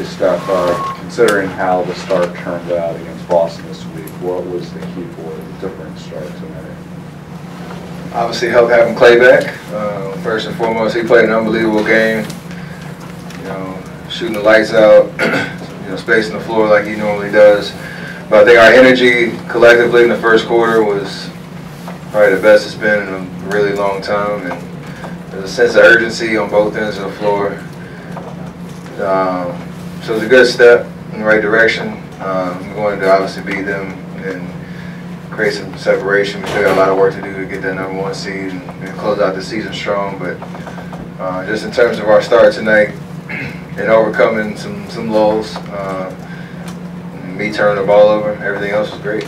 Hey, Steph, considering how the start turned out against Boston this week, what was the key for the different start tonight? Obviously, help having Klay back. First and foremost, he played an unbelievable game. You know, shooting the lights out, you know, spacing the floor like he normally does. But I think our energy collectively in the first quarter was probably the best it's been in a really long time, and there's a sense of urgency on both ends of the floor. So it's a good step in the right direction. I'm going to obviously beat them and create some separation. We still got a lot of work to do to get that #1 seed and close out the season strong. But just in terms of our start tonight and overcoming some lulls, me turning the ball over, everything else was great.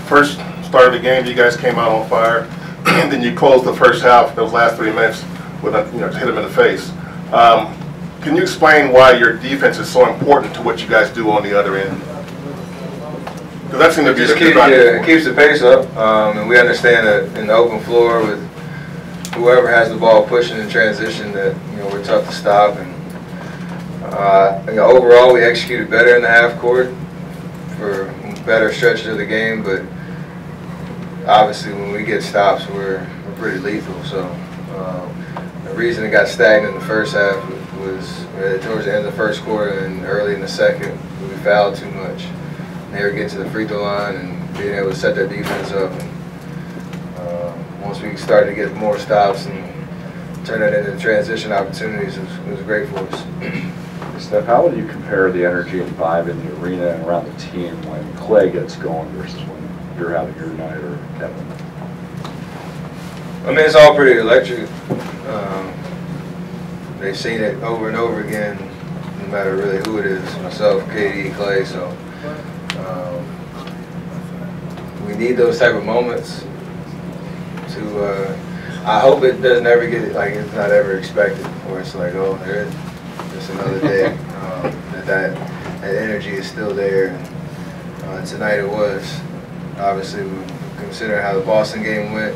First start of the game, you guys came out on fire, and then you closed the first half, those last 3 minutes, with just hit them in the face. Can you explain why your defense is so important to what you guys do on the other end? Because that seemed to be it keeps the pace up, and we understand that in the open floor with whoever has the ball pushing in transition, that we're tough to stop. And overall, we executed better in the half court for better stretches of the game, but obviously when we get stops, we're pretty lethal. So the reason it got stagnant in the first half was towards the end of the first quarter and early in the second, we fouled too much. They were getting to the free throw line and being able to set their defense up. And once we started to get more stops and turn that into transition opportunities, it was great for us. Steph, how would you compare the energy and vibe in the arena and around the team when Klay gets going versus when you're having your night, or Kevin? I mean, it's all pretty electric. They've seen it over and over again, no matter really who it is, myself, KD, Klay. So we need those type of moments to. I hope it doesn't ever get like it's not ever expected, or it's like, oh, there's just another day. That energy is still there. And tonight it was. Obviously, considering how the Boston game went,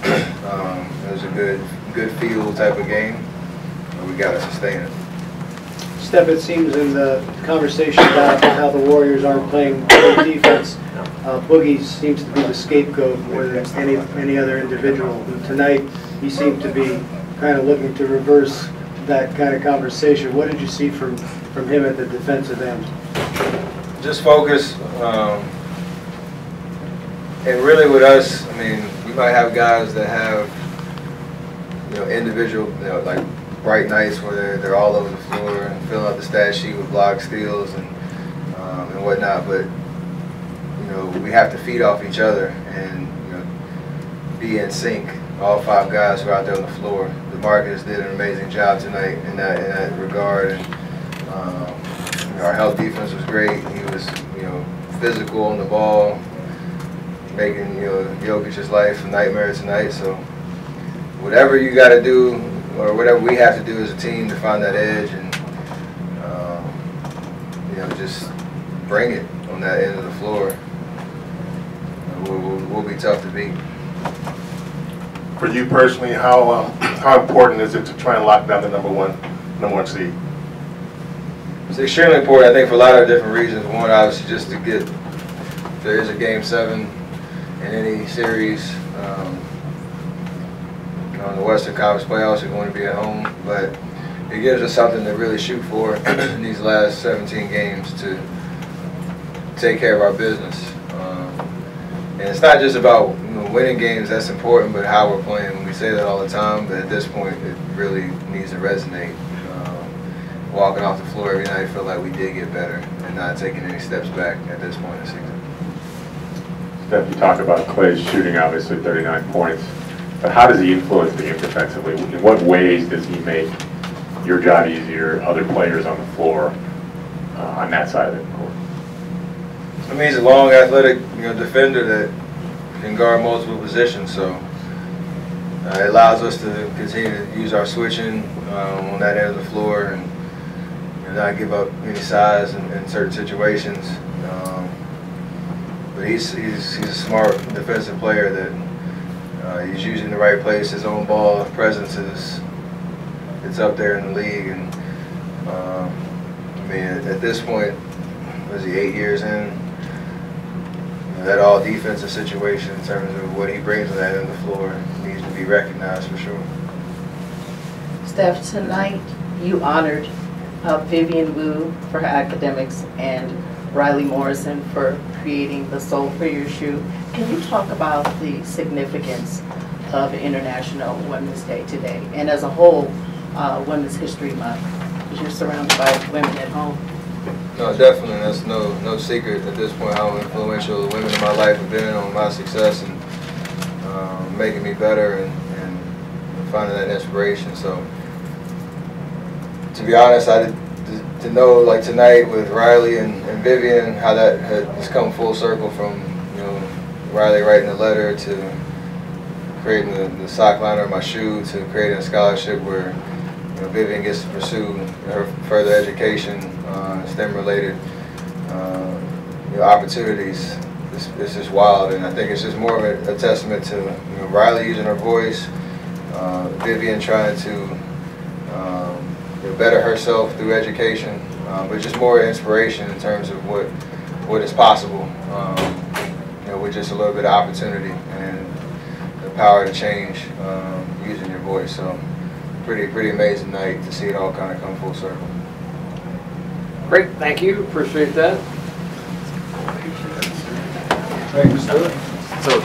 it was a good feel type of game. We got to sustain it. Steph, it seems in the conversation about how the Warriors aren't playing great defense, Boogie seems to be the scapegoat more than any other individual. And tonight, he seemed to be kind of looking to reverse that kind of conversation. What did you see from him at the defensive end? Just focus. And really with us, I mean, we might have guys that have, individual, like bright nights where they're all over the floor and filling out the stat sheet with blocks, steals, and whatnot. But we have to feed off each other and be in sync. All 5 guys who are out there on the floor. The Marcus did an amazing job tonight in that regard. And our help defense was great. He was physical on the ball, making Jokic's life a nightmare tonight. So whatever you got to do, or whatever we have to do as a team to find that edge, and just bring it on that end of the floor. We'll be tough to beat. For you personally, how important is it to try and lock down the number one seed? It's extremely important, I think, for a lot of different reasons. One, obviously, just to get, if there is a Game 7 in any series, the Western Conference playoffs are going to be at home, but it gives us something to really shoot for in these last 17 games to take care of our business. And it's not just about winning games, that's important, but how we're playing. We say that all the time, but at this point, it really needs to resonate. Walking off the floor every night, feel like we did get better and not taking any steps back at this point in the season. Steph, you talk about Klay's shooting, obviously 39 points, but how does he influence the game defensively? In what ways does he make your job easier, other players on the floor on that side of the court? I mean, he's a long, athletic, defender that can guard multiple positions. So it allows us to continue to use our switching on that end of the floor and not give up any size in certain situations. But he's a smart defensive player that he's using the right place. His own ball presence it's up there in the league, and this point, was he 8 years in? That all defensive situation in terms of what he brings on that end of the floor needs to be recognized for sure. Steph, tonight you honored Vivian Wu for her academics and Riley Morrison for creating the sole for your shoe. Can you talk about the significance of International Women's Day today, and as a whole, Women's History Month, because you're surrounded by women at home? No, definitely. That's no secret at this point how influential the women in my life have been on my success and making me better and finding that inspiration. So, to be honest, to know like tonight with Riley and Vivian, how that had just come full circle from Riley writing a letter to creating the sock liner of my shoe to creating a scholarship where Vivian gets to pursue her further education, STEM-related opportunities. It's just wild, and I think it's just more of a testament to Riley using her voice, Vivian trying to better herself through education, but just more inspiration in terms of what is possible with just a little bit of opportunity and the power to change using your voice. So pretty amazing night to see it all kind of come full circle. Great, thank you, appreciate that. Thanks, sir. So